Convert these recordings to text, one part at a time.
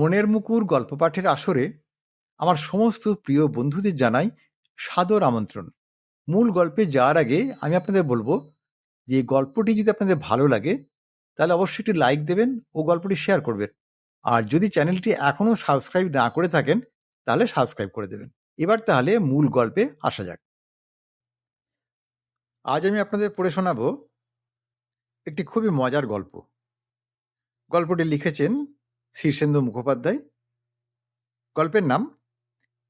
মনের মুকুর গল্প পাঠের আসরে আমার সমস্ত প্রিয় বন্ধুদের জানাই সাদর আমন্ত্রণ। মূল গল্পে যাওয়ার আগে আমি আপনাদের বলবো যে গল্পটি যদি আপনাদের ভালো লাগে তাহলে অবশ্যই একটি লাইক দেবেন ও গল্পটি শেয়ার করবেন। আর যদি চ্যানেলটি এখনো সাবস্ক্রাইব না করে থাকেন তাহলে সাবস্ক্রাইব করে দেবেন। এবার তাহলে মূল গল্পে আসা যাক। আজ আমি আপনাদের পড়ে শোনাবো একটি খুবই মজার গল্প। গল্পটি লিখেছেন শীর্ষেন্দু মুখোপাধ্যায়। গল্পের নাম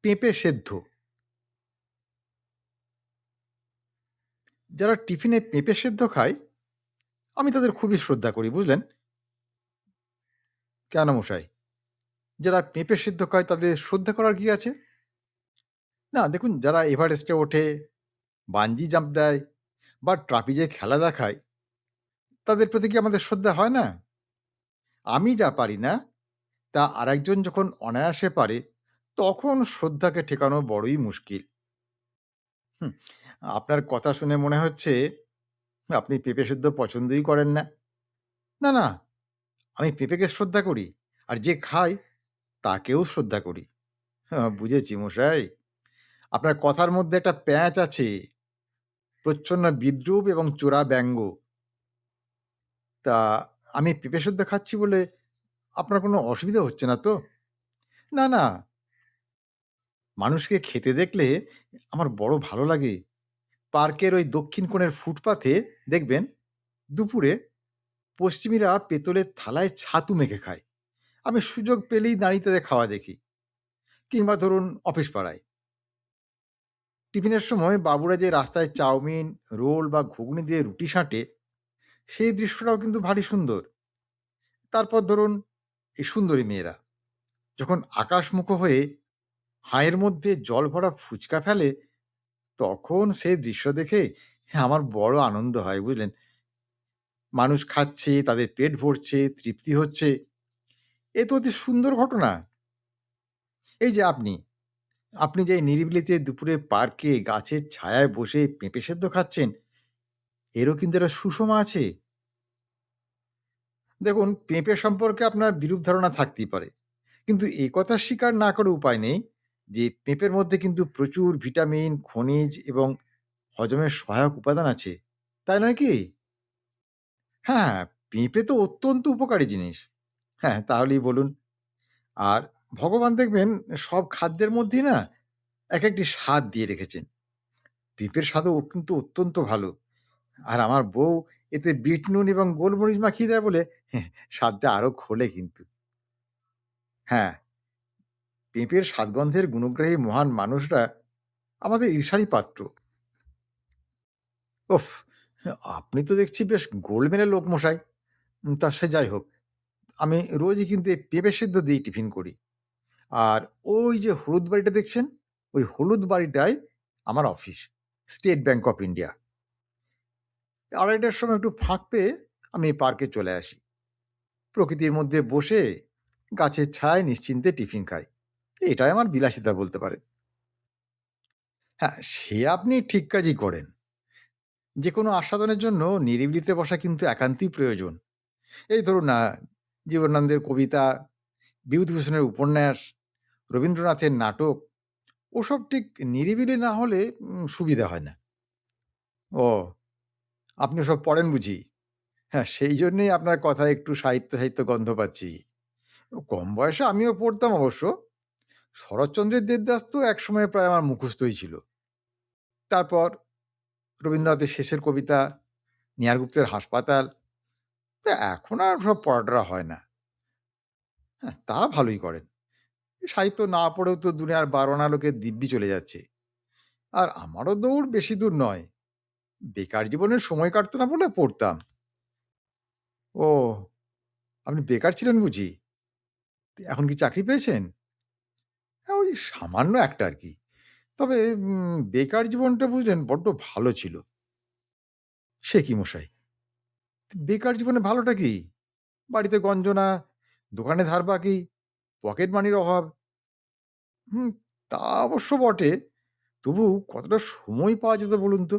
পেঁপে সেদ্ধ। যারা টিফিনে পেঁপে সেদ্ধ খায় আমি তাদের খুবই শ্রদ্ধা করি, বুঝলেন? কেন মশাই, যারা পেঁপে সিদ্ধ খায় তাদের শ্রদ্ধা করার কি আছে? না, দেখুন, যারা এভারেস্টে ওঠে, বানজি জাম্প দেয় বা ট্রাপিজে খেলা দেখায় তাদের প্রতি কি আমাদের শ্রদ্ধা হয় না? আমি যা পারি না তা আরেকজন যখন অনায়াসে পারে তখন শ্রদ্ধাকে ঠেকানো বড়ই মুশকিল। হুম, আপনার কথা শুনে মনে হচ্ছে আপনি পেঁপে সিদ্ধ পছন্দই করেন না। না না, আমি পেঁপেকে শ্রদ্ধা করি, আর যে খায় তাকেও শ্রদ্ধা করি। হ্যাঁ, বুঝেছি মশাই। আপনার কথার মধ্যে একটা প্যাঁচ আছে, প্রচ্ছন্ন বিদ্রূপ এবং চোরা ব্যঙ্গ। তা আমি পেঁপে সেদ্ধ খাচ্ছি বলে আপনার কোনো অসুবিধা হচ্ছে না তো? না না, মানুষকে খেতে দেখলে আমার বড় ভালো লাগে। পার্কের ওই দক্ষিণ কোণের ফুটপাথে দেখবেন দুপুরে পশ্চিমীরা পেতলের থালায় ছাতু মেখে খায়। আমি সুযোগ পেলেই দাঁড়িয়ে তাদের খাওয়া দেখি। কিংবা ধরুন অফিস পাড়ায় টিফিনের সময় বাবুরা যে রাস্তায় চাউমিন, রোল বা ঘুগনি দিয়ে রুটি সাঁটে, সেই দৃশ্যটাও কিন্তু ভারী সুন্দর। তারপর ধরুন এই সুন্দরী মেয়েরা যখন আকাশমুখো হয়ে হাঁয়ের মধ্যে জল ভরা ফুচকা ফেলে, তখন সেই দৃশ্য দেখে আমার বড় আনন্দ হয়, বুঝলেন? মানুষ খাচ্ছে, তাদের পেট ভরছে, তৃপ্তি হচ্ছে, এ তো অতি সুন্দর ঘটনা। এই যে আপনি আপনি যে নিরিবিলিতে দুপুরে পার্কে গাছের ছায়ায় বসে পেঁপে সেদ্ধ খাচ্ছেন, এরও কিন্তু একটা সুষমা আছে। দেখুন, পেঁপে সম্পর্কে আপনার বিরূপ ধারণা থাকতেই পারে, কিন্তু এই কথা স্বীকার না করে উপায় নেই যে পেঁপের মধ্যে কিন্তু প্রচুর ভিটামিন, খনিজ এবং হজমের সহায়ক উপাদান আছে। তাই নয় কি? হ্যাঁ, পেঁপে তো অত্যন্ত উপকারী জিনিস। হ্যাঁ, তাহলেই বলুন। আর ভগবান দেখবেন সব খাদ্যের মধ্যেই না এক একটি স্বাদ দিয়ে রেখেছেন। পেঁপের স্বাদও কিন্তু অত্যন্ত ভালো। আর আমার বউ এতে বিট নুন এবং গোলমরিচ মাখিয়ে দেয় বলে স্বাদটা আরো খোলে কিন্তু। হ্যাঁ, পেঁপের স্বাদগন্ধের গুণগ্রাহী মহান মানুষরা আমাদের ঈর্ষারই পাত্র। ওফ! আপনি তো দেখছি বেশ গোলমেলে লোক মশাই। তা সে যাই হোক। আমি রোজই কিন্তু এই পেঁপে সিদ্ধ দিয়েই টিফিন করি। আর ওই যে হলুদ বাড়িটা দেখছেন? ওই হলুদ বাড়িটাই আমার অফিস। State bank of India. ২:৩০টার সময় একটু ফাঁক পেয়ে আমি এই পার্কে চলে আসি। প্রকৃতির মধ্যে বসে গাছের ছায়ায় নিশ্চিন্তে টিফিন খাই। এটাই আমার বিলাসিতা বলতে পারেন। হ্যাঁ, সে আপনি ঠিক কাজই করেন। যেকোনো আস্বাদনের জন্য নিরিবিলিতে বসা কিন্তু একান্তই প্রয়োজন। এই ধরুন না, জীবনানন্দের কবিতা, বিভূতিভূষণের উপন্যাস, রবীন্দ্রনাথের নাটক, ওসব ঠিক নিরিবিলি না হলে সুবিধা হয় না। ও, আপনি ওসব পড়েন বুঝি? হ্যাঁ, সেই জন্যই আপনার কথায় একটু সাহিত্য, সাহিত্য গন্ধ পাচ্ছি। কম বয়সে আমিও পড়তাম অবশ্য। শরৎচন্দ্রের দেবদাস তো একসময় প্রায় আমার মুখস্থই ছিল। তারপর রবীন্দ্রনাথের শেষের কবিতা, নেহার গুপ্তের হাসপাতাল। তা এখন আর সব পড়াটরা হয় না। হ্যাঁ, তা ভালোই করেন। সাহিত্য না পড়েও তো দুনিয়ার ১২ আনা লোকের দিব্যি চলে যাচ্ছে। আর আমারও দৌড় বেশি দূর নয়। বেকার জীবনের সময় কাটতো না বলে পড়তাম। ও, আপনি বেকার ছিলেন বুঝি? এখন কি চাকরি পেয়েছেন? হ্যাঁ, ওই সামান্য একটা আরকি। তবে বেকার জীবনটা বুঝলেন বড্ড ভালো ছিল। সে কি মশাই? বেকার জীবনে ভালোটা কি? বাড়িতে গঞ্জনা, দোকানে ধার বাকি, পকেট মানির অভাব। হুম, তা অবশ্য বটে। তবু কতটা সময় পাওয়া যেত বলুন তো?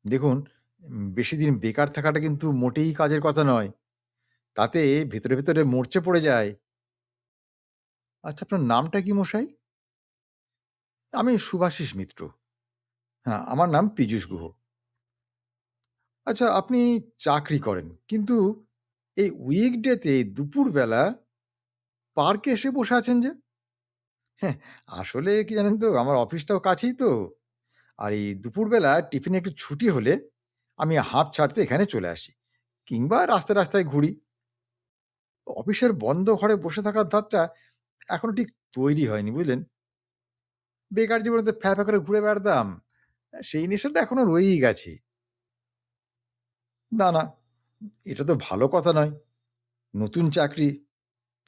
দেখুন, বেশিদিন বেকার থাকাটা কিন্তু মোটেই কাজের কথা নয়। তাতে ভেতরে, ভেতরে মরচে পড়ে যায়। আচ্ছা, আপনার নামটা কি মশাই? আমি শুভাশিস মিত্র। হ্যাঁ, আমার নাম পীযূষ গুহ। আচ্ছা, আপনি চাকরি করেন। কিন্তু এই উইকডেতে দুপুরবেলা পার্কে এসে বসে আছেন যে? হ্যাঁ, আসলে কি জানেন তো? আমার অফিসটাও কাছেই তো। আর এই দুপুরবেলা টিফিনে একটু ছুটি হলে আমি হাঁপ ছাড়তে এখানে চলে আসি। কিংবা রাস্তায়, রাস্তায় ঘুরি। অফিসের বন্ধ ঘরে বসে থাকার ধাতটা এখনো ঠিক তৈরি হয়নি, বুঝলেন? বেকার জীবনে তো ফ্যাঁ, ফ্যাঁ করে ঘুরে বেড়াতাম। সেই নেশাটা এখনো রয়েই গেছে। না, না, এটা তো ভালো কথা নয়। নতুন চাকরি,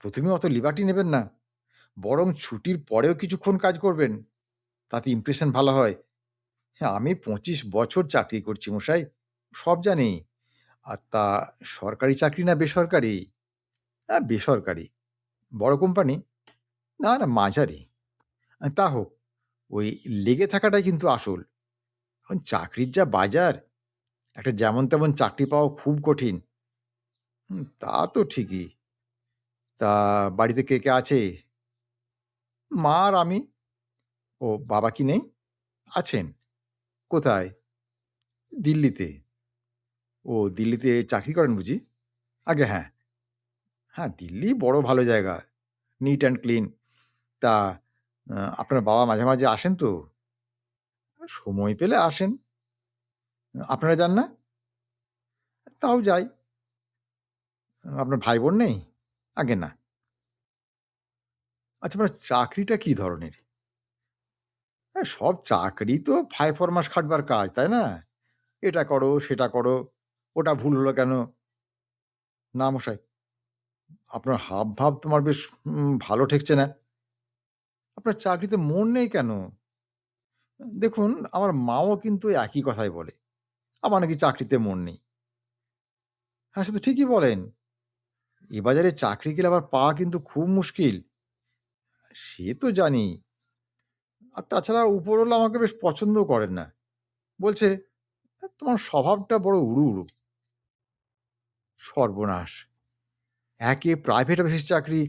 ১ম এ অত লিবার্টি নেবেন না। বরং ছুটির পরেও কিছুক্ষণ কাজ করবেন। তাতে ইমপ্রেশন ভালো হয়। হ্যাঁ, আমি ২৫ বছর চাকরি করছি মশাই। সব জানি। আর তা সরকারি চাকরি না বেসরকারি? বেসরকারি। বড় কোম্পানি? না, না, মাঝারি। তা হোক, ওই লেগে থাকাটাই কিন্তু আসল। এখন চাকরির যা বাজার, একটা যেমন তেমন চাকরি পাওয়া খুব কঠিন। তা তো ঠিকই। তা বাড়িতে কে, কে আছে? মা আর আমি। ও বাবা কি নেই? আছেন। কোথায়? দিল্লিতে। ও দিল্লিতে চাকরি করেন বুঝি? আগে হ্যাঁ। হ্যাঁ, দিল্লি বড় ভালো জায়গা। Neat and clean. তা আপনার বাবা মাঝে, মাঝে আসেন তো? সময় পেলে আসেন। আপনারা যান না? তাও যাই। আপনার ভাই বোন নেই? আগে না। আচ্ছা, আপনার চাকরিটা কি ধরনের? সব চাকরি তো ফায় ফরমাস খাটবার কাজ, তাই না? এটা করো, সেটা করো। ওটা ভুল হলো কেন? না মশাই, আপনার হাবভাব তো আমার বেশ ভালো ঠেকছে না। আপনার চাকরিতে মন নেই কেন? দেখুন, আমার মাও কিন্তু একই কথাই বলে। আমার নাকি চাকরিতে মন নেই। হ্যাঁ, সে তো ঠিকই বলেন। এ বাজারে চাকরি গেলে আবার পাওয়া কিন্তু খুব মুশকিল। সে তো জানি। আর তাছাড়া উপরওয়ালা আমাকে বেশ পছন্দও করেন না। বলছে, তোমার স্বভাবটা বড় উড়ু, উড়ু।" সর্বনাশ! একে প্রাইভেট অফিসের চাকরি,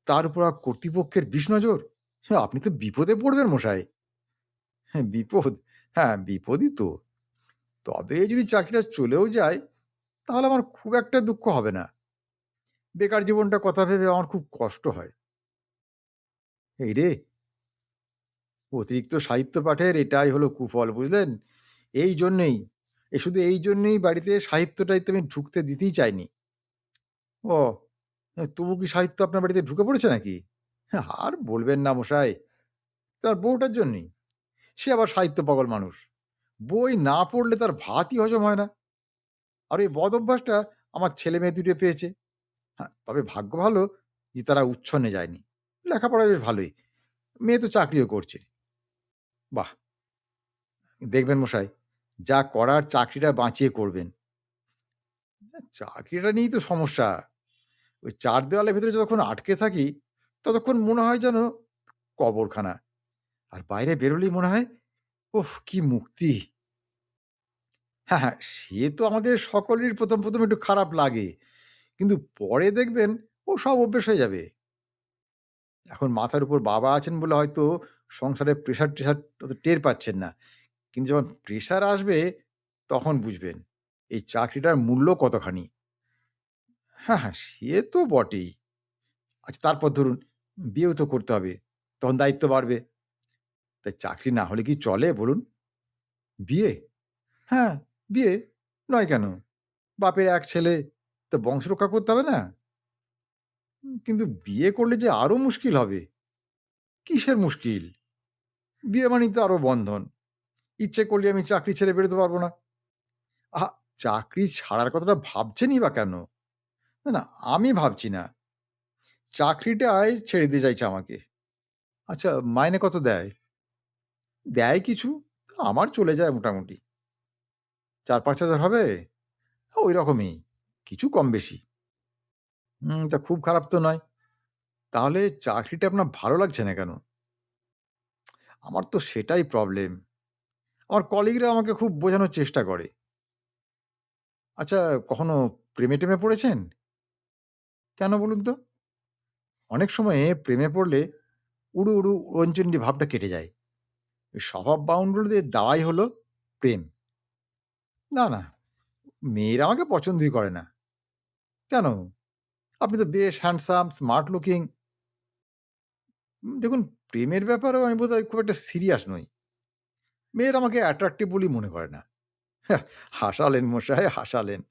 তার উপর কর্তৃপক্ষের বিষ নজর। হ্যাঁ, আপনি তো বিপদে পড়বেন মশাই। হ্যাঁ, বিপদ? হ্যাঁ, বিপদই তো। তবে যদি চাকরিটা চলেও যায়, তাহলে আমার খুব একটা দুঃখ হবে না। বেকার জীবনটার কথা ভেবে আমার খুব কষ্ট হয়। এইরে! অতিরিক্ত সাহিত্য পাঠের এটাই হলো কুফল, বুঝলেন? এইজন্যেই, শুধু এইজন্যেই বাড়িতে সাহিত্য-টাহিত্য আমি ঢুকতে দিতেই চাইনি। ও! তবু কি সাহিত্য আপনার বাড়িতে ঢুকে পড়েছে নাকি? আর বলবেন না মশাই। তার বউটার জন্যেই। সে আবার সাহিত্য পাগল মানুষ। বই না পড়লে তার ভাতই হজম হয় না। আর এই বদঅভ্যাসটা আমার ছেলেমেয়ে দুটো পেয়েছে। হ্যাঁ, তবে ভাগ্য ভালো যে তারা উচ্ছন্নে যায়নি। লেখাপড়ায় বেশ ভালোই। মেয়ে তো চাকরিও করছে। বাহ! দেখবেন মশাই, যা করার চাকরিটা বাঁচিয়ে করবেন। চাকরিটা নিয়েই তো সমস্যা। ওই ৪ দেওয়ালের ভেতরে যতক্ষণ আটকে থাকি, ততক্ষণ মনে হয় যেন কবরখানা। আর বাইরে বেরোলেই মনে হয়, উফ! কি মুক্তি! হ্যাঁ, হ্যাঁ, সে তো আমাদের সকলেরই ১ম একটু খারাপ লাগে। কিন্তু পরে দেখবেন সব অভ্যেস হয়ে যাবে। এখন মাথার উপর বাবা আছেন বলে হয়তো সংসারের প্রেশার-টেশার অত টের পাচ্ছেন না। কিন্তু যখন প্রেশার আসবে তখন বুঝবেন এই চাকরিটার মূল্য কতখানি। হ্যাঁ, হ্যাঁ, সে তো বটেই। আচ্ছা, তারপর ধরুন বিয়েও তো করতে হবে। তখন দায়িত্ব বাড়বে। তাই চাকরি না হলে কি চলে বলুন? বিয়ে? হ্যাঁ, বিয়ে, নয় কেন? বাপের এক ছেলে, তা বংশ রক্ষা করতে হবে না? কিন্তু বিয়ে করলে যে আরো মুশকিল হবে। কিসের মুশকিল? বিয়ে মানেই তো আরো বন্ধন। ইচ্ছে করলে আমি চাকরি ছেড়ে বেরোতে পারব না। আহা! চাকরি ছাড়ার কথাটা ভাবছেনই বা কেন? না, না, আমি ভাবছি না। চাকরিটাই ছেড়ে দিতে চাইছে আমাকে। আচ্ছা, মাইনে কত দেয়? দেয় কিছু, আমার চলে যায় মোটামুটি। ৪-৫ হাজার হবে? ঐরকমই। কিছু কম বেশি। তা খুব খারাপ তো নয়। তাহলে চাকরিটা আপনার ভালো লাগছে না কেন? আমার তো সেটাই প্রবলেম। আমার কলিগরা আমাকে খুব বোঝানোর চেষ্টা করে। আচ্ছা, কখনো প্রেমে-টেমে পড়েছেন? কেন বলুন তো? অনেক সময়ে প্রেমে পড়লে উড়ু, উড়ু উড়নচণ্ডী ভাবটা কেটে যায়। ওই স্বভাব বাউন্ডুলে দেওয়াই হলো প্রেম। না, না, মেয়েরা আমাকে পছন্দই করে না। কেন? আপনি তো বেশ হ্যান্ডসাম, স্মার্ট লুকিং। দেখুন, প্রেমের ব্যাপারেও আমি বোধহয় খুব একটা সিরিয়াস নই। মেয়েরা আমাকে অ্যাট্রাক্টিভ বলেই মনে করে না। হ্যাঁ, হাসালেন মশাই, হাসালেন।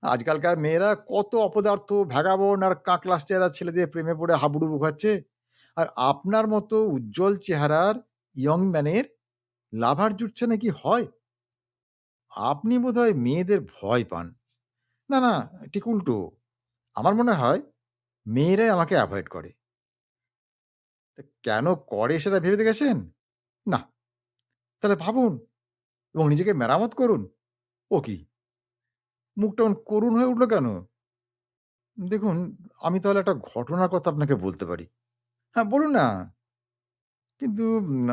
আজকালকার মেয়েরা কত অপদার্থ, ভ্যাগাবন্ড আর কাকলাস চেহারার ছেলেদের প্রেমে পড়ে হাবুডুবু খাচ্ছে। আর আপনার মতো উজ্জ্বল চেহারার ইয়ং ম্যানের লাভার জুটছে নাকি হয়? আপনি বোধহয় মেয়েদের ভয় পান। না, না, ঠিক উল্টো। আমার মনে হয় মেয়েরাই আমাকে এভয়েড করে। তা কেন করে সেটা ভেবে দেখেছেন? না। তাহলে ভাবুন এবং নিজেকে মেরামত করুন। ও কি? মুখটা এমন করুণ হয়ে উঠল কেন? দেখুন, আমি তাহলে একটা ঘটনার কথা আপনাকে বলতে পারি। হ্যাঁ, বলুন না। কিন্তু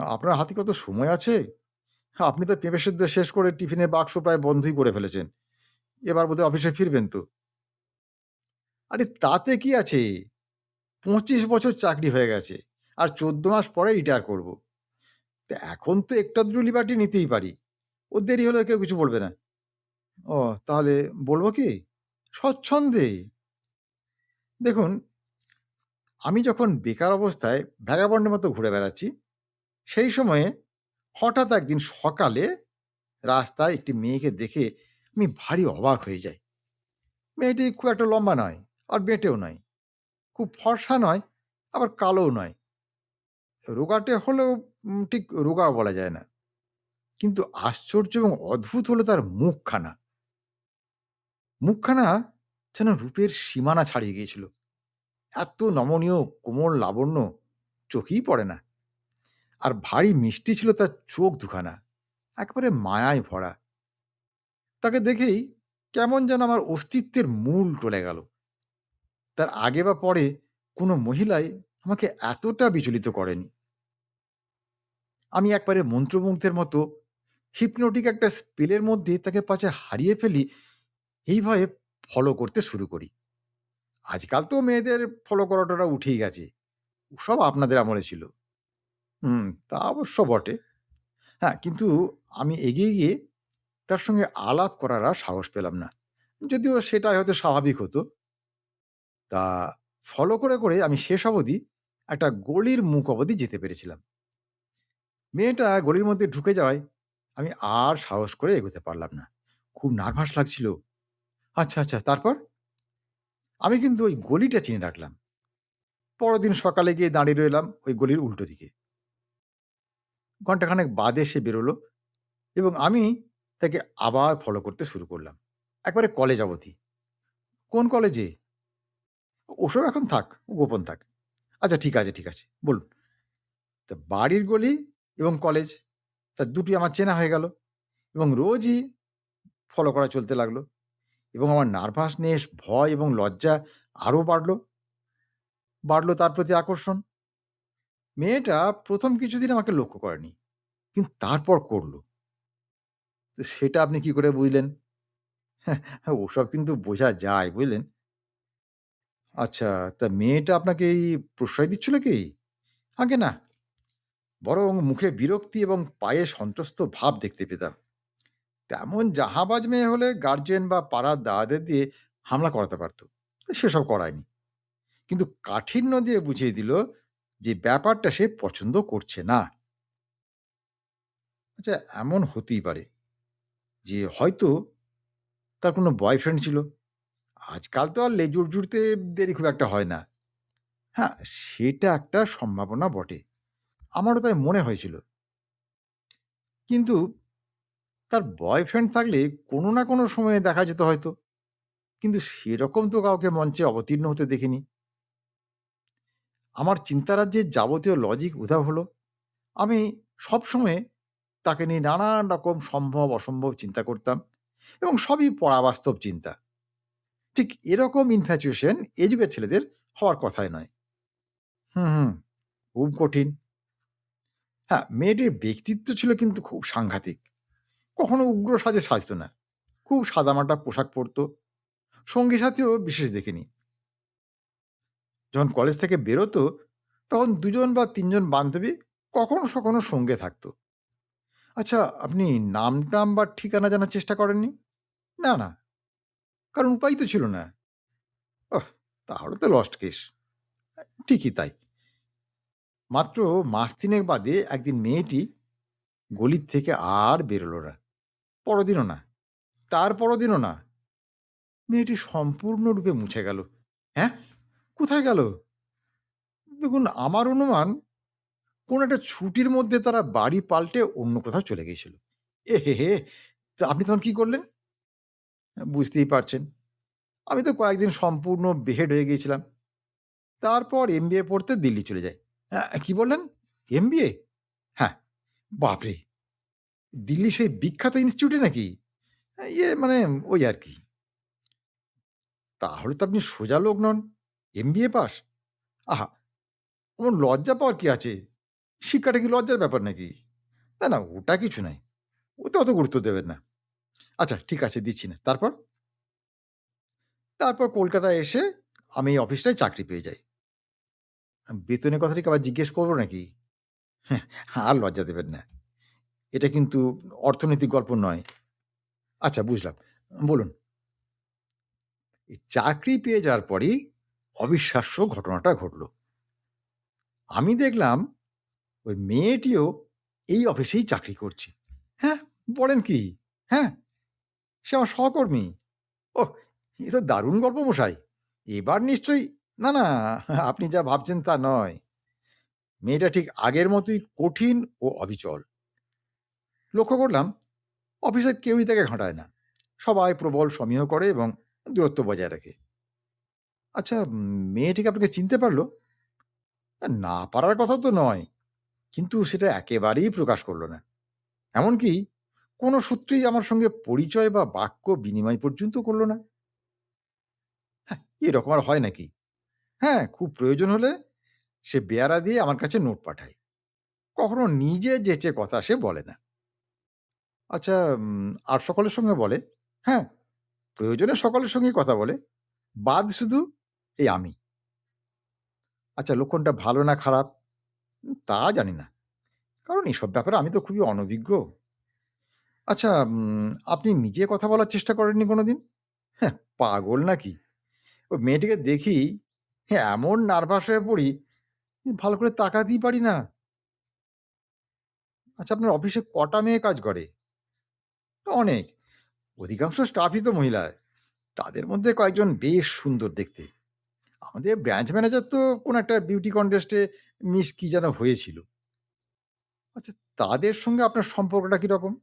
আপনার হাতে কত সময় আছে? হ্যাঁ, আপনি তো পেঁপে সেদ্ধ শেষ করে টিফিনের বাক্স প্রায় বন্ধই করে ফেলেছেন। এবার বোধহয় অফিসে ফিরবেন তো? আরে তাতে কি আছে? ২৫ বছর চাকরি হয়ে গেছে। আর ১৪ মাস পরে রিটায়ার করব। তো এখন তো একটু আধটু লিবার্টি নিতেই পারি। ওর দেরি হলেও কেউ কিছু বলবে না। ও, তাহলে বলব কি? স্বচ্ছন্দে। দেখুন, আমি যখন বেকার অবস্থায় ভ্যাগাবন্ডের মতো ঘুরে বেড়াচ্ছি, সেই সময়ে হঠাৎ একদিন সকালে রাস্তায় একটি মেয়েকে দেখে আমি ভারী অবাক হয়ে যাই। মেয়েটি খুব একটা লম্বা নয়, আর বেঁটেও নয়। খুব ফর্সা নয়, আবার কালোও নয়। রোগাটে হলেও ঠিক রোগাও বলা যায় না। কিন্তু আশ্চর্য এবং অদ্ভুত হলো তার মুখখানা। মুখখানা যেন রূপের সীমানা ছাড়িয়ে গিয়েছিল। এত নমনীয়, কোমল লাবণ্য চোখেই পড়ে না। আর ভারী মিষ্টি ছিল তার চোখ দুখানা। একেবারে মায়ায় ভরা। তাকে দেখেই কেমন যেন আমার অস্তিত্বের মূল টলে গেল। তার আগে বা পরে কোনো মহিলাই আমাকে এতটা বিচলিত করেনি। আমি একবারে মন্ত্রমুগ্ধের মতো হিপনোটিক একটা স্পেলের মধ্যে তাকে পাছে হারিয়ে ফেলি, এই ভয়ে ফলো করতে শুরু করি। আজকাল তো মেয়েদের ফলো করাটা উঠেই গেছে। সব আপনাদের আমলে ছিল। তা অবশ্য বটে। হ্যাঁ, কিন্তু আমি এগিয়ে গিয়ে তার সঙ্গে আলাপ করার আর সাহস পেলাম না। যদিও সেটাই হয়তো স্বাভাবিক হতো। তা ফলো করে, করে আমি শেষ অবধি একটা গলির মুখ অবধি যেতে পেরেছিলাম। মেয়েটা গলির মধ্যে ঢুকে যাওয়ায় আমি আর সাহস করে এগোতে পারলাম না। খুব নার্ভাস লাগছিল। আচ্ছা, আচ্ছা, তারপর? আমি কিন্তু ওই গলিটা চিনে রাখলাম। পরদিন সকালে গিয়ে দাঁড়িয়ে রইলাম ওই গলির উল্টো দিকে। ঘন্টাখানেক বাদে সে বেরোলো এবং আমি তাকে আবার ফলো করতে শুরু করলাম। একবারে কলেজ অবধি। কোন কলেজে? ওসব এখন থাক, গোপন থাক। আচ্ছা, ঠিক আছে, ঠিক আছে। বলুন। তা বাড়ির গলি এবং কলেজ, তা দুটোই আমার চেনা হয়ে গেল এবং রোজই ফলো করা চলতে লাগলো এবং আমার নার্ভাসনেস, ভয় এবং লজ্জা আরও বাড়লো তার প্রতি আকর্ষণ। মেয়েটা ১ম কিছুদিন আমাকে লক্ষ্য করেনি। কিন্তু তারপর করল। তো সেটা আপনি কি করে বুঝলেন? হ্যাঁ, ওসব কিন্তু বোঝা যায়, বুঝলেন? আচ্ছা, তা মেয়েটা আপনাকে এই প্রশ্রয় দিচ্ছিল কি? আগে না, বরং মুখে বিরক্তি এবং পায়ে সন্ত্রস্ত ভাব দেখতে পেতাম। তেমন জাহাবাজ মেয়ে হলে গার্জিয়ান বা পাড়ার দাদাদের দিয়ে হামলা করাতে পারত। সেসব করায়নি। কিন্তু কাঠিন্য দিয়ে বুঝিয়ে দিল যে ব্যাপারটা সে পছন্দ করছে না। আচ্ছা, এমন হতেই পারে যে হয়তো তার কোনো বয়ফ্রেন্ড ছিল। আজকাল তো আর লেজুর জুড়তে দেরি খুব একটা হয় না। হ্যাঁ, সেটা একটা সম্ভাবনা বটে। আমারও তাই মনে হয়েছিল। কিন্তু তার বয়ফ্রেন্ড থাকলে কোনো না কোনো সময়ে দেখা যেত হয়তো। কিন্তু সেরকম তো কাউকে মঞ্চে অবতীর্ণ হতে দেখিনি। আমার চিন্তারাজ্যের যাবতীয় লজিক উধাও হলো। আমি সবসময় তাকে নিয়ে নানান রকম সম্ভব অসম্ভব চিন্তা করতাম এবং সবই পরাবাস্তব চিন্তা। ঠিক এরকম ইনফ্যাচুয়েশন এ যুগের ছেলেদের হওয়ার কথাই নয়। হুম, হুম, খুব কঠিন। হ্যাঁ, মেয়েটির ব্যক্তিত্ব ছিল কিন্তু খুব সাংঘাতিক। কখনো উগ্র সাজে সাজতো না। খুব সাদামাটা পোশাক পরতো। সঙ্গী সাথীও বিশেষ দেখিনি। যখন কলেজ থেকে বেরোতো, তখন ২ জন বা ৩ জন বান্ধবী কখনো সঙ্গে থাকতো। আচ্ছা, আপনি নাম-টাম বা ঠিকানা জানার চেষ্টা করেননি? না। কারণ উপায় তো ছিল না। ওহ! তাহলে তো লস্ট কেস। ঠিকই তাই। মাত্র মাস ৩ এক বাদে একদিন মেয়েটি গলির থেকে আর বেরোল না। পরদিনও না। তার পরদিনও না। মেয়েটি সম্পূর্ণরূপে মুছে গেল। হ্যাঁ? কোথায় গেল? দেখুন, আমার অনুমান কোনো একটা ছুটির মধ্যে তারা বাড়ি পাল্টে অন্য কোথাও চলে গিয়েছিল। এহেহে! তা আপনি তখন কি করলেন? বুঝতেই পারছেন। আমি তো কয়েকদিন সম্পূর্ণ বেহেড হয়ে গিয়েছিলাম। তারপর এমবিএ পড়তে দিল্লি চলে যাই। কি বললেন? এমবিএ? হ্যাঁ, বাপরে! দিল্লির সেই বিখ্যাত ইনস্টিটিউটে নাকি? মানে ওই আরকি। তাহলে তো আপনি সোজা লোক নন। MBA pass? আহা! ওর লজ্জা পাওয়ার কি আছে? শিক্ষাটা কি লজ্জার ব্যাপার নাকি? না, ওটা কিছু নাই। ওতে অত গুরুত্ব দেবেন না। আচ্ছা, ঠিক আছে, দিচ্ছি না। তারপর? তারপর কলকাতায় এসে আমি এই অফিসটায় চাকরি পেয়ে যাই। বেতনের কথাটা কি আবার জিজ্ঞেস করব নাকি? আর লজ্জা দেবেন না। এটা কিন্তু অর্থনৈতিক গল্প নয়। আচ্ছা, বুঝলাম। বলুন। এই চাকরি পেয়ে যাওয়ার পরেই অবিশ্বাস্য ঘটনাটা ঘটল। আমি দেখলাম ওই মেয়েটিও এই অফিসেই চাকরি করছে। হ্যাঁ, বলেন কি? হ্যাঁ, সে আমার সহকর্মী। ওহ! এ তো দারুণ গল্প মশাই। এবার নিশ্চয়ই না, আপনি যা ভাবছেন তা নয়। মেয়েটা ঠিক আগের মতোই কঠিন ও অবিচল। লক্ষ্য করলাম অফিসের কেউই তাকে ঘাঁটায় না। সবাই প্রবল সমীহ করে এবং দূরত্ব বজায় রাখে। আচ্ছা, মেয়েটিকে আপনাকে চিনতে পারল? না পারার কথা তো নয়। কিন্তু সেটা একেবারেই প্রকাশ করল না। এমনকি কোনো সূত্রেই আমার সঙ্গে পরিচয় বা বাক্য বিনিময় পর্যন্ত করল না। হ্যাঁ, এরকম আর হয় নাকি? হ্যাঁ, খুব প্রয়োজন হলে সে বেয়ারা দিয়ে আমার কাছে নোট পাঠায়। কখনো নিজে যেচে কথা সে বলে না। আচ্ছা, আর সকলের সঙ্গে বলে? হ্যাঁ, প্রয়োজনে সকলের সঙ্গেই কথা বলে। বাদ শুধু এই আমি। আচ্ছা, লক্ষণটা ভালো না খারাপ? তা জানি না। কারণ এসব ব্যাপারে আমি তো খুবই অনভিজ্ঞ। আচ্ছা, আপনি নিজে কথা বলার চেষ্টা করেননি কোনোদিন? হ্যাঁ, পাগল নাকি? ওই মেয়েটিকে দেখি এমন নার্ভাস হয়ে পড়ি, ভালো করে তাকাতেই পারি না। আচ্ছা, আপনার অফিসে কটা মেয়ে কাজ করে? অনেক। অধিকাংশ স্টাফই তো মহিলা। তাদের মধ্যে কয়েকজন বেশ সুন্দর দেখতে। আমাদের ব্রাঞ্চ ম্যানেজার তো কোনো একটা বিউটি কনটেস্টে মিস কি যেন হয়েছিল। আচ্ছা, তাদের সঙ্গে আপনার সম্পর্কটা কিরকম?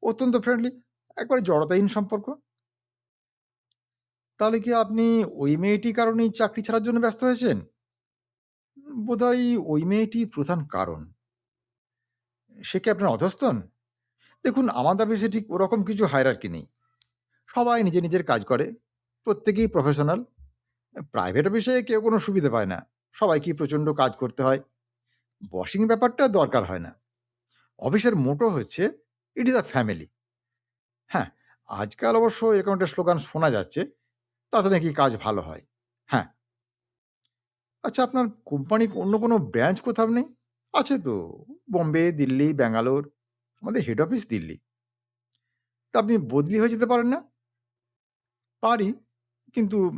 অত্যন্ত ফ্রেন্ডলি, একবারে জড়তাহীন সম্পর্ক। তাহলে কি আপনি ওই মেয়েটির কারণেই চাকরি ছাড়ার জন্য ব্যস্ত হয়েছেন? বোধহয় ওই মেয়েটিই প্রধান কারণ। সে কি আপনার অধস্তন? দেখুন, আমাদের অফিসে ঠিক ওরকম কিছু হায়ারার্কি নেই। সবাই নিজের কাজ করে। প্রত্যেকেই প্রফেশনাল। প্রাইভেট অফিসে কেউ কোনো সুবিধা পায় না। সবাইকেই প্রচণ্ড কাজ করতে হয়। বসিং ব্যাপারটা দরকার হয় না। অফিসের মোটো হচ্ছে, "ইট ইস আ ফ্যামিলি।" হ্যাঁ, আজকাল অবশ্য এরকম একটা স্লোগান শোনা যাচ্ছে। তাতে নাকি কাজ ভালো হয়। হ্যাঁ, আচ্ছা, আপনার কোম্পানির অন্য কোনো ব্রাঞ্চ কোথাও নেই? আছে তো। বোম্বে, দিল্লি, ব্যাঙ্গালোর। আমাদের হেড অফিস দিল্লি। তা আপনি বদলি হয়ে যেতে পারেন না? পারি। কিন্তু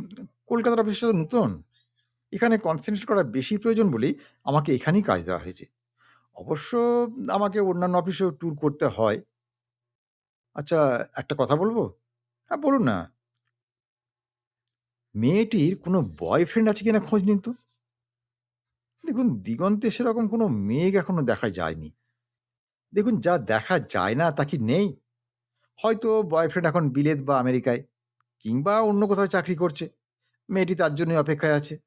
কলকাতার অফিসটা তো নতুন। এখানে কনসেনট্রেট করা বেশি প্রয়োজন বলেই আমাকে এখানেই কাজ দেওয়া হয়েছে। অবশ্য আমাকে অন্যান্য অফিসেও ট্যুর করতে হয়। আচ্ছা, একটা কথা বলব? হ্যাঁ, বলুন না। মেয়েটির কোনো বয়ফ্রেন্ড আছে কিনা খোঁজ নিন তো। দেখুন, দিগন্তে সেরকম কোনো মেঘ এখনো দেখা যায়নি। দেখুন, যা দেখা যায় না তা কি নেই? হয়তো বয়ফ্রেন্ড এখন বিলেত বা আমেরিকায়, কিংবা অন্য কোথাও চাকরি করছে। মেয়েটি তার জন্যই অপেক্ষায় আছে।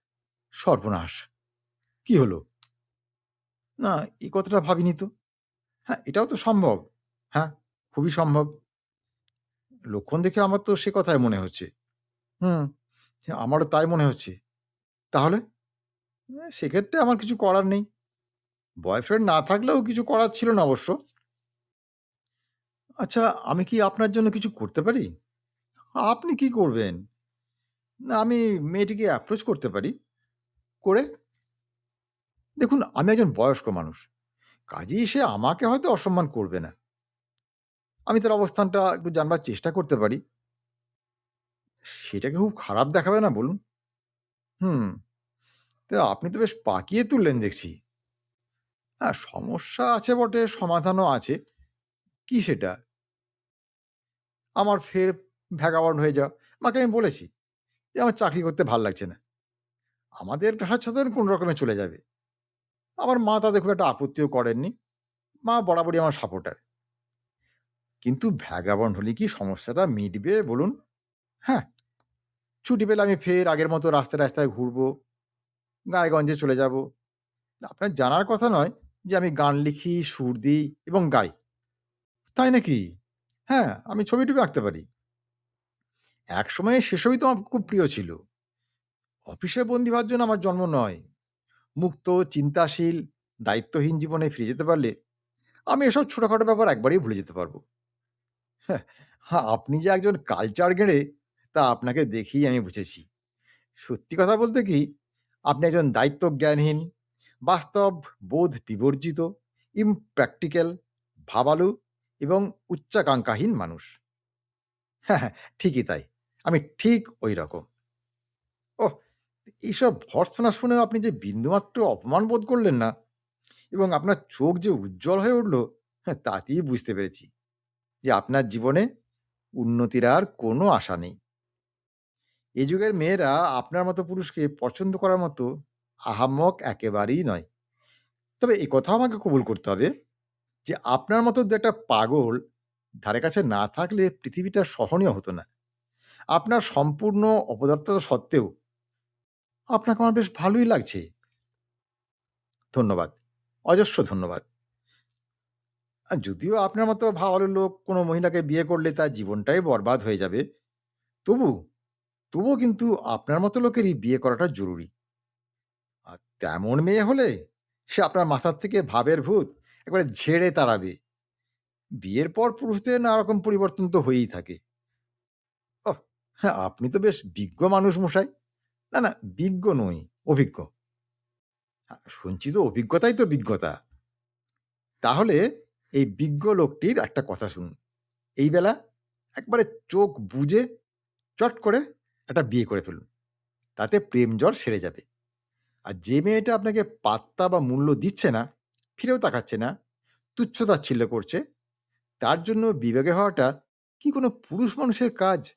সর্বনাশ! কি হলো? না, এই কথাটা ভাবিনি তো। হ্যাঁ, এটাও তো সম্ভব। হ্যাঁ, খুবই সম্ভব। লক্ষণ দেখে আমার তো সে কথাই মনে হচ্ছে। হুম, আমারও তাই মনে হচ্ছে। তাহলে? সেক্ষেত্রে আমার কিছু করার নেই। বয়ফ্রেন্ড না থাকলেও কিছু করার ছিল না অবশ্য। আচ্ছা, আমি কি আপনার জন্য কিছু করতে পারি? আপনি কি করবেন? না, আমি মেয়েটিকে অ্যাপ্রোচ করতে পারি। করে? দেখুন, আমি একজন বয়স্ক মানুষ। কাজেই সে আমাকে হয়তো অসম্মান করবে না। আমি তার অবস্থানটা একটু জানবার চেষ্টা করতে পারি। সেটাকে খুব খারাপ দেখাবে না বলুন? হুম, তা আপনি তো বেশ পাকিয়ে তুললেন দেখছি। হ্যাঁ, সমস্যা আছে বটে, সমাধানও আছে। কি সেটা? আমার ফের ভ্যাগাবন্ড হয়ে যাওয়া। মাকে আমি বলেছি যে, "আমার চাকরি করতে ভাল লাগছে না। আমাদের গ্রাহ্যতা কোন রকমে চলে যাবে।" আমার মা তাতে খুব একটা আপত্তিও করেননি। মা বরাবরই আমার সাপোর্টার। কিন্তু ভ্যাগাবন্ড হলে কি সমস্যাটা মিটবে বলুন? হ্যাঁ, ছুটি পেলে আমি ফের আগের মতো রাস্তায়, রাস্তায় ঘুরবো, গাঁয়ে-গঞ্জে চলে যাবো। আপনার জানার কথা নয় যে আমি গান লিখি, সুর দিই এবং গাই। তাই নাকি? হ্যাঁ, আমি ছবি-টবি আঁকতে পারি। একসময়ে সেসবই তো আমার খুব প্রিয় ছিল। অফিসে বন্দী হওয়ার জন্য আমার জন্ম নয়। মুক্ত, চিন্তাশীল, দায়িত্বহীন জীবনে ফিরে যেতে পারলে আমি এসব ছোটখাটো ব্যাপার একবারেই ভুলে যেতে পারবো। হ্যাঁ, আপনি যে একজন কালচার গেঁড়ে তা আপনাকে দেখেই আমি বুঝেছি। সত্যি কথা বলতে কি, আপনি একজন দায়িত্বজ্ঞানহীন, বাস্তব বোধ বিবর্জিত, impractical, ভাবালু এবং উচ্চাকাঙ্ক্ষাহীন মানুষ। হ্যাঁ, হ্যাঁ, ঠিকই তাই। আমি ঠিক ঐরকম। ওহ! এইসব ভর্ৎসনা শুনেও আপনি যে বিন্দুমাত্র অপমান বোধ করলেন না এবং আপনার চোখ যে উজ্জ্বল হয়ে উঠল, হ্যাঁ, তাতেই বুঝতে পেরেছি যে আপনার জীবনে উন্নতির আর কোনো আশা নেই। এই যুগের মেয়েরা আপনার মতো পুরুষকে পছন্দ করার মতো আহাম্মক একেবারেই নয়। তবে একথাও আমাকে কবুল করতে হবে যে আপনার মতো ২ একটা পাগল ধারে কাছে না থাকলে পৃথিবীটা সহনীয় হতো না। আপনার সম্পূর্ণ অপদার্থতা সত্ত্বেও আপনাকে আমার বেশ ভালোই লাগছে। ধন্যবাদ। অজস্র ধন্যবাদ। যদিও আপনার মতো ভালো লোক কোনো মহিলাকে বিয়ে করলে তার জীবনটাই বরবাদ হয়ে যাবে। তবু, তবুও কিন্তু আপনার মতো লোকেরই বিয়ে করাটা জরুরি। আর তেমন মেয়ে হলে সে আপনার মাথার থেকে ভাবের ভূত একেবারে ঝেড়ে তাড়াবে। বিয়ের পর পুরুষদের নানা রকম পরিবর্তন তো হয়েই থাকে। ওহ! হ্যাঁ, আপনি তো বেশ বিজ্ঞ মানুষ মশাই। না, না, বিজ্ঞ নই, অভিজ্ঞ। সঞ্চিত অভিজ্ঞতাই তো বিজ্ঞতা। তাহলে এই বিজ্ঞ লোকটির একটা কথা শুনুন। এই বেলা একবারে চোখ বুজে চট করে একটা বিয়ে করে ফেলুন। তাতে প্রেম জ্বর সেরে যাবে। আর যে মেয়েটা আপনাকে পাত্তা বা মূল্য দিচ্ছে না, ফিরেও তাকাচ্ছে না, তুচ্ছ-তাচ্ছিল্য করছে, তার জন্য বিবেকে হওয়াটা কি কোনো পুরুষ মানুষের কাজ?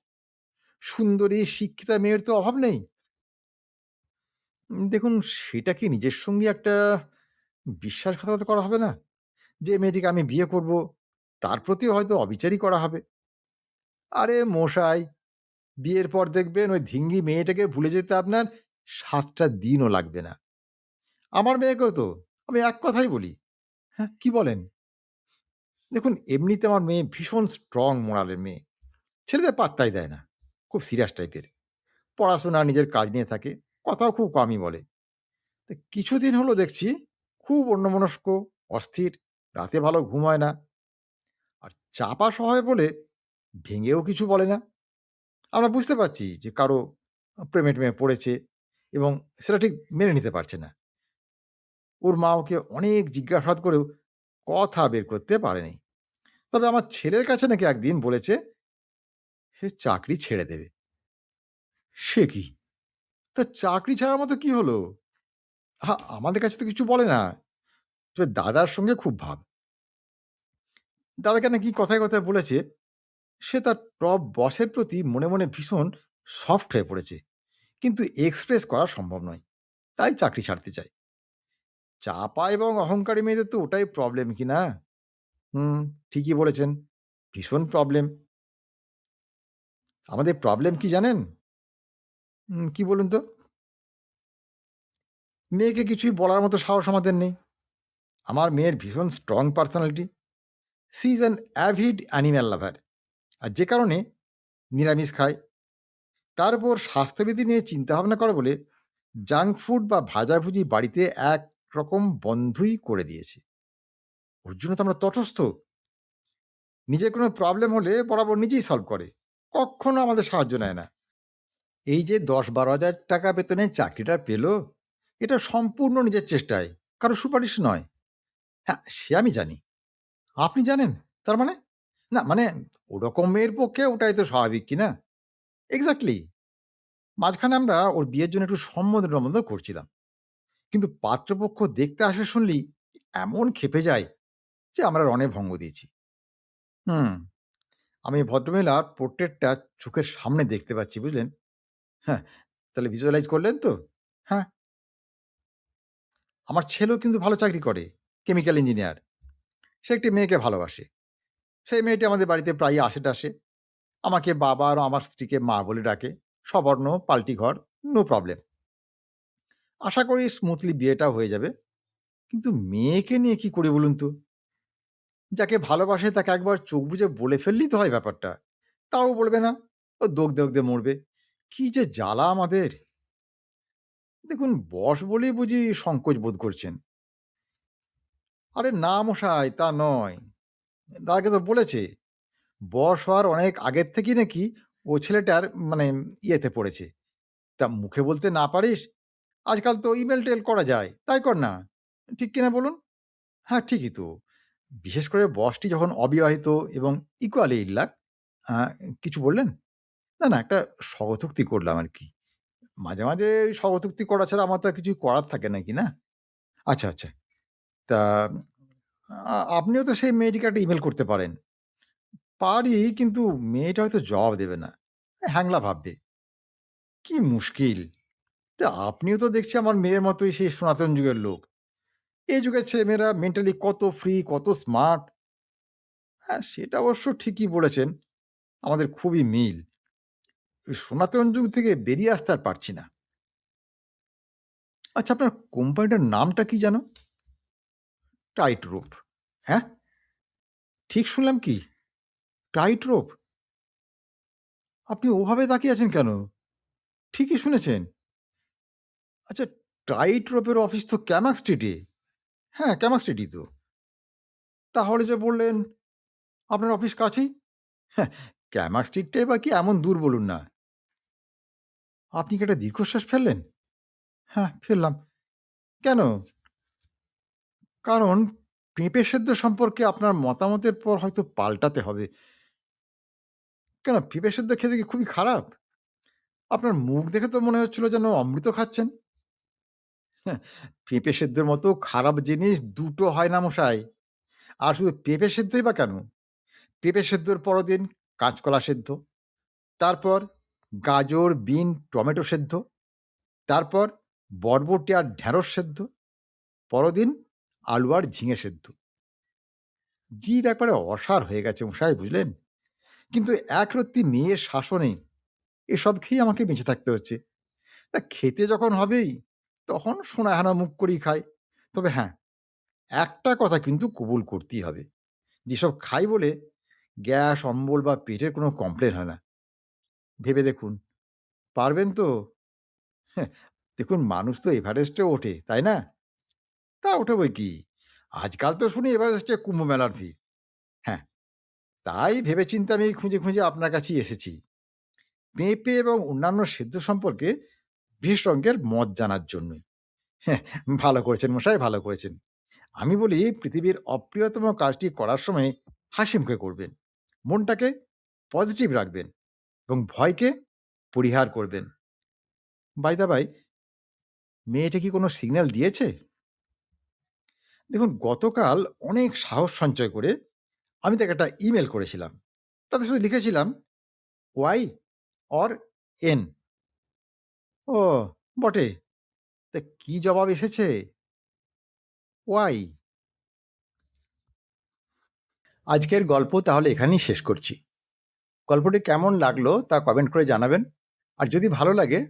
সুন্দরী, শিক্ষিতা মেয়ের তো অভাব নেই। দেখুন, সেটা কি নিজের সঙ্গে একটা বিশ্বাসঘাতকতা করা হবে না? যে মেয়েটিকে আমি বিয়ে করব, তার প্রতিও হয়তো অবিচারই করা হবে। আরে মশাই! বিয়ের পর দেখবেন ওই ধিঙ্গি মেয়েটাকে ভুলে যেতে আপনার ৭ টা দিনও লাগবে না। আমার মেয়েকেও তো আমি এক কথাই বলি। হ্যাঁ, কি বলেন? দেখুন, এমনিতে আমার মেয়ে ভীষণ স্ট্রং মোরালের মেয়ে। ছেলেদের পাত্তাই দেয় না। খুব সিরিয়াস টাইপের। পড়াশোনা, নিজের কাজ নিয়ে থাকে। কথাও খুব কমই বলে। তা কিছুদিন হলো দেখছি খুব অন্যমনস্ক, অস্থির, রাতে ভালো ঘুম হয় না। আর চাপা স্বভাবের বলে ভেঙেও কিছু বলে না। আমরা বুঝতে পারছি যে কারো প্রেমে-টেমে পড়েছে এবং সেটা ঠিক মেনে নিতে পারছে না। ওর মা ওকে অনেক জিজ্ঞাসাবাদ করেও কথা বের করতে পারেনি। তবে আমার ছেলের কাছে নাকি একদিন বলেছে সে চাকরি ছেড়ে দেবে। সে কি? তা চাকরি ছাড়ার মতো কি হলো? আমাদের কাছে তো কিছু বলে না। তবে দাদার সঙ্গে খুব ভাব। দাদাকে নাকি কথায়, কথায় বলেছে সে তার টপ বসের প্রতি মনে, মনে ভীষণ সফট হয়ে পড়েছে। কিন্তু এক্সপ্রেস করা সম্ভব নয়। তাই চাকরি ছাড়তে চায়। চাপা এবং অহংকারী মেয়েদের তো ওটাই প্রবলেম কি না? হুম, ঠিকই বলেছেন। ভীষণ প্রবলেম। আমাদের প্রবলেম কি জানেন? কি বলুন তো? মেয়েকে কিছুই বলার মতো সাহস আমাদের নেই। আমার মেয়ের ভীষণ strong personality. She is an avid animal lover. আর যে কারণে নিরামিষ খায়। তার উপর স্বাস্থ্যবিধি নিয়ে চিন্তাভাবনা করে বলে জাঙ্ক ফুড বা ভাজাভুজি বাড়িতে একরকম বন্ধই করে দিয়েছে। ওর জন্য তো আমরা তটস্থ। নিজের কোনো প্রবলেম হলে বরাবর নিজেই সলভ করে। কক্ষনো আমাদের সাহায্য নেয় না। এই যে ১০-১২ হাজার টাকা বেতনের চাকরিটা পেল, এটা সম্পূর্ণ নিজের চেষ্টায়, কারো সুপারিশ নয়। হ্যাঁ, সে আমি জানি। আপনি জানেন? তার মানে? না মানে ওরকম মেয়ের পক্ষে ওটাই তো স্বাভাবিক, কি না? এক্সাক্টলি। মাঝখানে আমরা ওর বিয়ের জন্য একটু সম্বন্ধ-টম্বন্ধ করছিলাম। কিন্তু পাত্রপক্ষ দেখতে আসবে শুনলেই এমন ক্ষেপে যায় যে আমরা রণে ভঙ্গ দিয়েছি। হুম, আমি ভদ্রমহিলার পোর্ট্রেটটা চোখের সামনে দেখতে পাচ্ছি, বুঝলেন? হ্যাঁ, তাহলে ভিজুয়ালাইজ করলেন তো? হ্যাঁ, আমার ছেলেও কিন্তু ভালো চাকরি করে, কেমিক্যাল ইঞ্জিনিয়ার। সে একটি মেয়েকে ভালোবাসে। সেই মেয়েটি আমাদের বাড়িতে প্রায়ই আসে-টাসে। আমাকে বাবা আর আমার স্ত্রীকে মা বলে ডাকে। স্ববর্ণ, পাল্টি ঘর, নো প্রবলেম। আশা করি স্মুথলি বিয়েটাও হয়ে যাবে। কিন্তু মেয়েকে নিয়ে কি করি বলুন তো? যাকে ভালোবাসে তাকে একবার চোখ বুজে বলে ফেললেই তো হয় ব্যাপারটা। তাও বলবে না। ও দগদে মরবে। কি যে জ্বালা আমাদের! দেখুন, বস বলেই বুঝি সংকোচ বোধ করছেন। আরে না মশাই, তা নয়। তাকে তো বলেছে। বস হওয়ার অনেক আগের থেকেই নাকি ও ছেলেটার মানে ইয়েতে পড়েছে। তা মুখে বলতে না পারিস? আজকাল তো ইমেল-টেল করা যায়। তাই কর না। ঠিক কিনা বলুন? হ্যাঁ, ঠিকই তো। বিশেষ করে বসটি যখন অবিবাহিত এবং ইকুয়ালি ইন লাক। আ কিছু বললেন? না, একটা স্বগতোক্তি করলাম আরকি। মাঝে ওই স্বগতোক্তি করা ছাড়া আমার তো আর কিছুই করার থাকে নাকি, না? আচ্ছা। তা আপনিও তো সেই মেয়েটিকে একটা ইমেইল করতে পারেন। পারি, কিন্তু মেয়েটা হয়তো জবাব দেবে না। হ্যাংলা ভাববে। কি মুশকিল! তা আপনিও তো দেখছি আমার মেয়ের মতোই সেই সনাতন যুগের লোক। এই যুগের ছেলেমেয়েরা মেন্টালি কত ফ্রি, কত স্মার্ট। হ্যাঁ, সেটা অবশ্য ঠিকই বলেছেন। আমাদের খুবই মিল। ওই সনাতন যুগ থেকে বেরিয়ে আসতে আর পারছি না। আচ্ছা, আপনার কোম্পানিটার নামটা কি যেন? Tight rope. হ্যাঁ? ঠিক শুনলাম কি? Tight rope? আপনি ওভাবে তাকিয়ে আছেন কেন? ঠিকই শুনেছেন। আচ্ছা, টাইট রোপের অফিস তো ক্যামাক স্ট্রিটে। হ্যাঁ, ক্যামাক স্ট্রিটই তো। তাহলে যে বললেন আপনার অফিস কাছেই? হ্যাঁ, ক্যামাক স্ট্রিটটাই বা কি এমন দূর বলুন না। আপনি কি একটা দীর্ঘশ্বাস ফেললেন? হ্যাঁ, ফেললাম। কেন? কারণ পেঁপে সেদ্ধ সম্পর্কে আপনার মতামতের পর হয়তো পাল্টাতে হবে। কেন, পেঁপে সেদ্ধ খেতে কি খুবই খারাপ? আপনার মুখ দেখে তো মনে হচ্ছিল যেন অমৃত খাচ্ছেন। হ্যাঁ, পেঁপে সেদ্ধর মতো খারাপ জিনিস দুটো হয় না মশাই। আর শুধু পেঁপে সেদ্ধই বা কেন? পেঁপে সেদ্ধর পরদিন কাঁচকলা সেদ্ধ, তারপর গাজর, বিন, টমেটো সেদ্ধ, তারপর বরবটি আর ঢেঁড়স সেদ্ধ, পরদিন আলু আর ঝিঙে সেদ্ধ। জিভ একবারে অসাড় হয়ে গেছে মশাই, বুঝলেন? কিন্তু একরত্তি মেয়ের শাসনে এসব খেয়েই আমাকে বেঁচে থাকতে হচ্ছে। তা খেতে যখন হবেই, তখন সোনাহানা মুখ করেই খাই। তবে হ্যাঁ, একটা কথা কিন্তু কবুল করতেই হবে। যেসব খাই বলে গ্যাস, অম্বল বা পেটের কোনো কমপ্লেন হয় না। ভেবে দেখুন, পারবেন তো? হ্যাঁ, দেখুন, মানুষ তো এভারেস্টেও ওঠে, তাই না? তা ওঠে বৈকি। আজকাল তো শুনি এভারেস্টে কুম্ভ মেলার ভিড়। হ্যাঁ, তাই ভেবেচিন্তে আমি খুঁজে আপনার কাছেই এসেছি। পেঁপে এবং অন্যান্য সেদ্ধ সম্পর্কে বিশেষজ্ঞের মত জানার জন্যই। হ্যাঁ, ভালো করেছেন মশাই, ভালো করেছেন। আমি বলি, পৃথিবীর অপ্রিয়তম কাজটি করার সময় হাসি মুখে করবেন। মনটাকে পজিটিভ রাখবেন এবং ভয়কে পরিহার করবেন। বাই দা বাই, মেয়েটা কি কোনো সিগন্যাল দিয়েছে? দেখুন, গতকাল অনেক সাহস সঞ্চয় করে আমি তাকে একটা ইমেইল করেছিলাম। তাতে শুধু লিখেছিলাম ওয়াই অর এন। ও বটে! তা কি জবাব এসেছে? ওয়াই। আজকের গল্প তাহলে এখানেই শেষ করছি। গল্পটি কেমন লাগলো তা কমেন্ট করে জানাবেন। আর যদি ভালো লাগে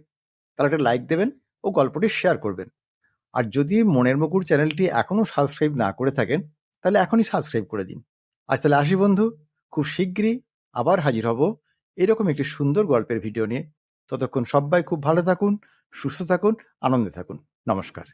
তাহলে একটা লাইক দেবেন ও গল্পটি শেয়ার করবেন। আর যদি মনের মুকুর চ্যানেলটি এখনও সাবস্ক্রাইব না করে থাকেন, তাহলে এখনই সাবস্ক্রাইব করে দিন। আজ তাহলে আসি বন্ধু, খুব শিগগিরই আবার হাজির হব এরকম একটি সুন্দর গল্পের ভিডিও নিয়ে। ততক্ষণ সবাই খুব ভালো থাকুন, সুস্থ থাকুন, আনন্দে থাকুন। নমস্কার।